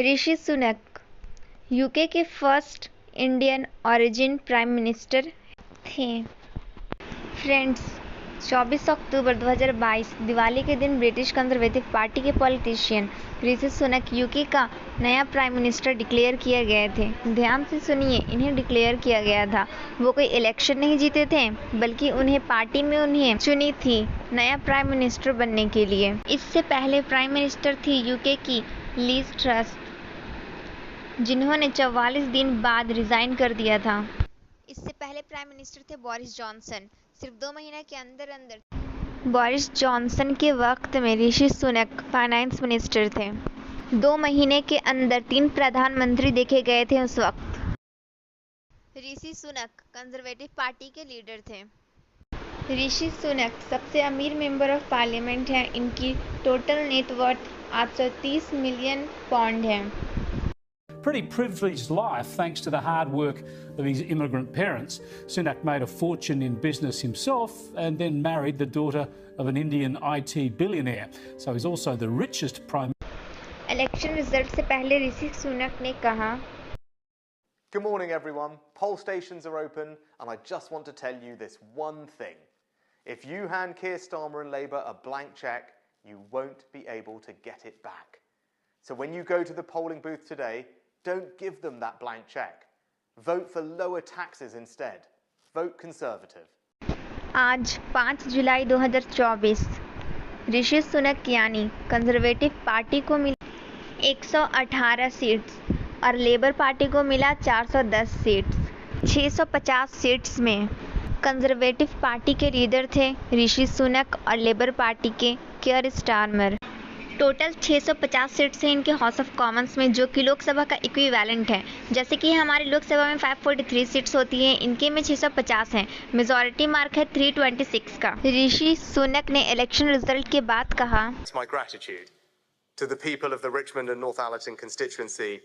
Rishi Sunak UK के first Indian origin prime minister थे। Friends, 24 अक्टूबर 2022 दिवाली के दिन ब्रिटिश कंजर्वेटिव पार्टी के पॉलिटिशियन ऋषि सुनक यूके का नया प्राइम मिनिस्टर डिक्लेयर किए गए थे। ध्यान से सुनिए, इन्हें डिक्लेयर किया गया था। वो कोई इलेक्शन नहीं जीते थे, बल्कि उन्हें पार्टी में उन्हें चुनी थी नया प्राइम मिनिस्टर बनने के लिए। इससे पहले प्राइम मिनिस्टर थी यूके की लीज ट्रस, जिन्होंने 44 दिन बाद रिजाइन कर दिया था। इससे पहले प्राइम मिनिस्टर थे बोरिस जॉनसन। सिर्फ 2 महीने के अंदर बोरिस जॉनसन के वक्त में ऋषि सुनक फाइनेंस मिनिस्टर थे। 2 महीने के अंदर 3 प्रधानमंत्री देखे गए थे उस वक्त। ऋषि सुनक कंजर्वेटिव पार्टी के लीडर थे। ऋषि सुनक सबसे अमीर मेंबर ऑफ पार्लियामेंट हैं। इनकी टोटल नेटवर्थ 830 मिलियन पाउंड है। Pretty privileged life thanks to the hard work of his immigrant parents. Sunak made a fortune in business himself and then married the daughter of an Indian IT billionaire. So he's also the richest prime. Election result से पहले ऋषि सुनक ने कहा, Good morning everyone. Poll stations are open and I just want to tell you this one thing. If you hand Keir Starmer and Labour a blank cheque, you won't be able to get it back. So when you go to the polling booth today, don't give them that blank cheque. Vote for lower taxes instead. Vote Conservative. आज 5 जुलाई 2024 ऋषि सुनक यानी conservative party को मिला 118 seats और labour party को मिला 410 seats. 650 seats में conservative party के leader थे ऋषि सुनक और लेबर पार्टी के कियर स्टारमर। टोटल 650 सीट्स हैं इनके हाउस ऑफ कॉमन्स में, जो कि लोकसभा का इक्विवेलेंट है। जैसे कि हमारी लोकसभा में 543 सीट्स होती हैं, इनके में 650 हैं। मेजॉरिटी मार्क है 326 का। ऋषि सुनक ने इलेक्शन रिजल्ट के बाद कहा, It's my gratitude to the people of the Richmond and Northallerton constituency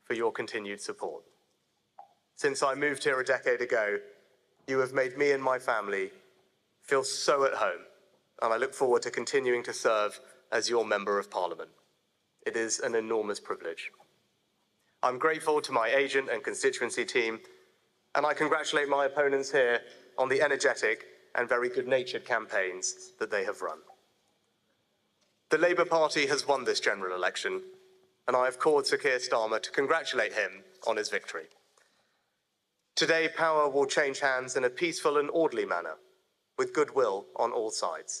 for your continued support. Since I moved here a decade ago, you have made me and my family feel so at home, and I look forward to continuing to serve as your Member of Parliament. It is an enormous privilege. I'm grateful to my agent and constituency team, and I congratulate my opponents here on the energetic and very good-natured campaigns that they have run. The Labour Party has won this general election, and I have called Sir Keir Starmer to congratulate him on his victory. Today, power will change hands in a peaceful and orderly manner, with goodwill on all sides.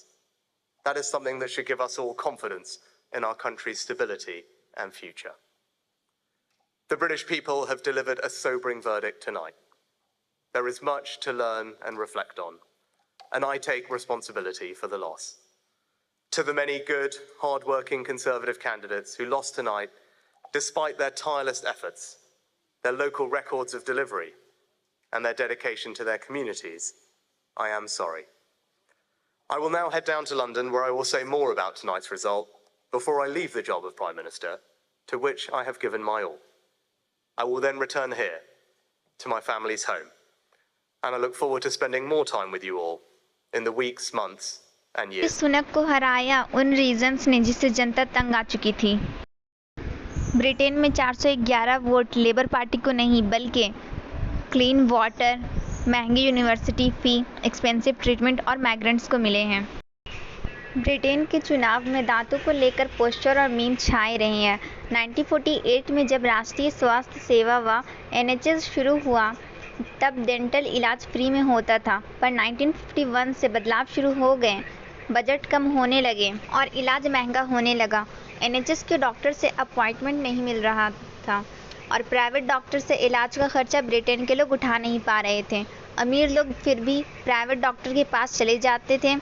That is something that should give us all confidence in our country's stability and future. The British people have delivered a sobering verdict tonight. There is much to learn and reflect on, and I take responsibility for the loss. To the many good, hard-working Conservative candidates who lost tonight, despite their tireless efforts, their local records of delivery, and their dedication to their communities, I am sorry. I will now head down to London, where I will say more about tonight's result before I leave the job of Prime Minister, to which I have given my all. I will then return here to my family's home, and I look forward to spending more time with you all in the weeks, months and years. Sunak को हराया उन regions ने जिससे जनता तंग आ चुकी थी। Britain में 411 vote labour party को नहीं, बल्कि क्लीन वाटर, महंगी यूनिवर्सिटी फ़ी, एक्सपेंसिव ट्रीटमेंट और माइग्रेंट्स को मिले हैं। ब्रिटेन के चुनाव में दांतों को लेकर पोस्टर और मीम छाए रहे हैं। 1948 में जब राष्ट्रीय स्वास्थ्य सेवा व NHS शुरू हुआ, तब डेंटल इलाज फ्री में होता था, पर 1951 से बदलाव शुरू हो गए। बजट कम होने लगे और इलाज महंगा होने लगा। NHS के डॉक्टर से अपॉइंटमेंट नहीं मिल रहा था और प्राइवेट डॉक्टर से इलाज का खर्चा ब्रिटेन के लोग उठा नहीं पा रहे थे। अमीर लोग फिर भी प्राइवेट डॉक्टर के पास चले जाते थे,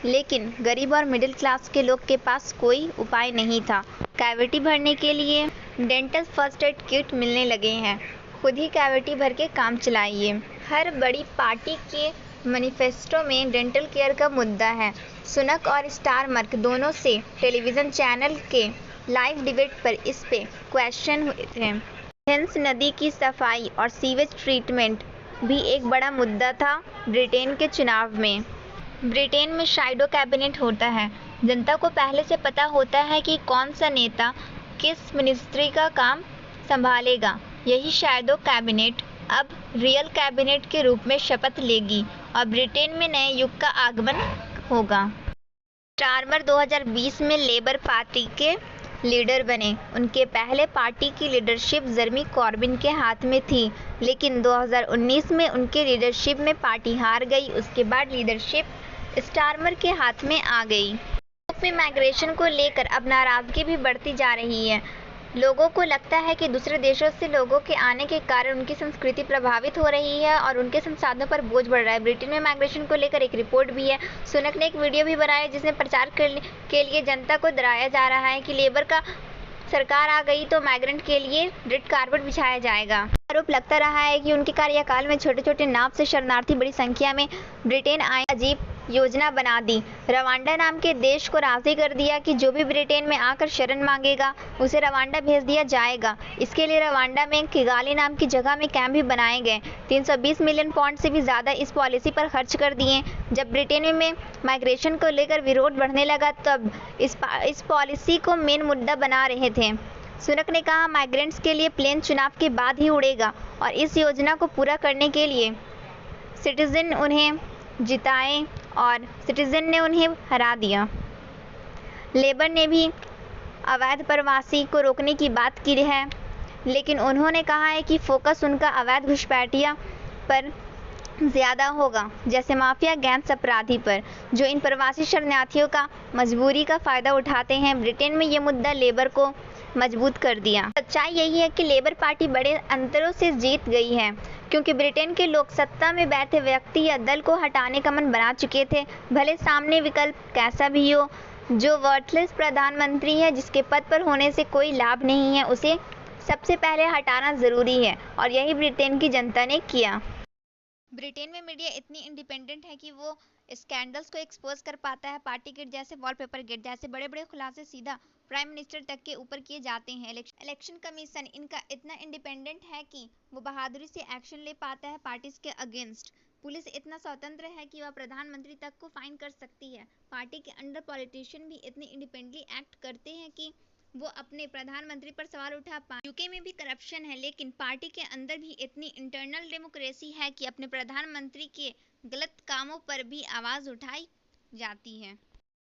लेकिन गरीब और मिडिल क्लास के लोग के पास कोई उपाय नहीं था। कैविटी भरने के लिए डेंटल फर्स्ट एड किट मिलने लगे हैं। खुद ही कैविटी भर के काम चलाइए। हर बड़ी पार्टी के मैनिफेस्टो में डेंटल केयर का मुद्दा है। सुनक और स्टारमर दोनों से टेलीविज़न चैनल के लाइव डिबेट पर इस पे क्वेश्चन हुए थे। थेम्स नदी की सफाई और सीवेज ट्रीटमेंट भी एक बड़ा मुद्दा था ब्रिटेन के चुनाव में। ब्रिटेन में शैडो कैबिनेट होता है। जनता को पहले से पता होता है कि कौन सा नेता किस मिनिस्ट्री का काम संभालेगा। यही शैडो कैबिनेट अब रियल कैबिनेट के रूप में शपथ लेगी और ब्रिटेन में नए युग का आगमन होगा। स्टारमर 2020 में लेबर पार्टी के लीडर बने। उनके पहले पार्टी की लीडरशिप जर्मी कॉर्बिन के हाथ में थी, लेकिन 2019 में उनके लीडरशिप में पार्टी हार गई। उसके बाद लीडरशिप स्टारमर के हाथ में आ गई। यूरोप में माइग्रेशन को लेकर अब नाराजगी भी बढ़ती जा रही है। लोगों को लगता है कि दूसरे देशों से लोगों के आने के कारण उनकी संस्कृति प्रभावित हो रही है और उनके संसाधनों पर बोझ बढ़ रहा है। ब्रिटेन में माइग्रेशन को लेकर एक रिपोर्ट भी है। सुनक ने एक वीडियो भी बनाया जिसमें प्रचार के लिए जनता को डराया जा रहा है कि लेबर का सरकार आ गई तो माइग्रेंट के लिए रेड कारपेट बिछाया जाएगा। आरोप लगता रहा है कि उनके कार्यकाल में छोटे छोटे नाव से शरणार्थी बड़ी संख्या में ब्रिटेन आए। अजीब योजना बना दी। रवांडा नाम के देश को राजी कर दिया कि जो भी ब्रिटेन में आकर शरण मांगेगा उसे रवांडा भेज दिया जाएगा। इसके लिए रवांडा में किगाली नाम की जगह में कैंप भी बनाए गए। 320 मिलियन पाउंड से भी ज़्यादा इस पॉलिसी पर खर्च कर दिए। जब ब्रिटेन में माइग्रेशन को लेकर विरोध बढ़ने लगा तब इस पॉलिसी को मेन मुद्दा बना रहे थे। सुनक ने कहा माइग्रेंट्स के लिए प्लेन चुनाव के बाद ही उड़ेगा और इस योजना को पूरा करने के लिए सिटीजन उन्हें जिताए और सिटीजन ने उन्हें हरा दिया। लेबर ने भी अवैध प्रवासी को रोकने की बात की है, लेकिन उन्होंने कहा है कि फोकस उनका अवैध घुसपैठिया पर ज़्यादा होगा, जैसे माफिया गैंग्स अपराधी पर, जो इन प्रवासी शरणार्थियों का मजबूरी का फ़ायदा उठाते हैं। ब्रिटेन में ये मुद्दा लेबर को मजबूत कर दिया। सच्चाई यही है कि लेबर पार्टी बड़े अंतरों से जीत गई है, क्योंकि ब्रिटेन के लोग सत्ता में बैठे व्यक्ति या दल को हटाने का मन बना चुके थे, भले सामने विकल्प कैसा भी हो। जो वर्थलेस प्रधानमंत्री है, जिसके पद पर होने से कोई लाभ नहीं है, उसे सबसे पहले हटाना ज़रूरी है और यही ब्रिटेन की जनता ने किया। ब्रिटेन में मीडिया इतनी इंडिपेंडेंट है कि वो स्कैंडल्स को एक्सपोज कर पाता है। पार्टी गेट जैसे, वॉलपेपर गेट जैसे बड़े बड़े खुलासे सीधा प्राइम मिनिस्टर तक के ऊपर किए जाते हैं। इलेक्शन कमीशन इनका इतना इंडिपेंडेंट है कि वो बहादुरी से एक्शन ले पाता है पार्टीज के अगेंस्ट। पुलिस इतना स्वतंत्र है कि वह प्रधानमंत्री तक को फाइन कर सकती है। पार्टी के अंडर पॉलिटिशियन भी इतनी इंडिपेंडेंटली एक्ट करते हैं कि वो अपने प्रधानमंत्री पर सवाल उठा पाए। यूके में भी करप्शन है, लेकिन पार्टी के अंदर भी इतनी इंटरनल डेमोक्रेसी है कि अपने प्रधानमंत्री के गलत कामों पर भी आवाज़ उठाई जाती है।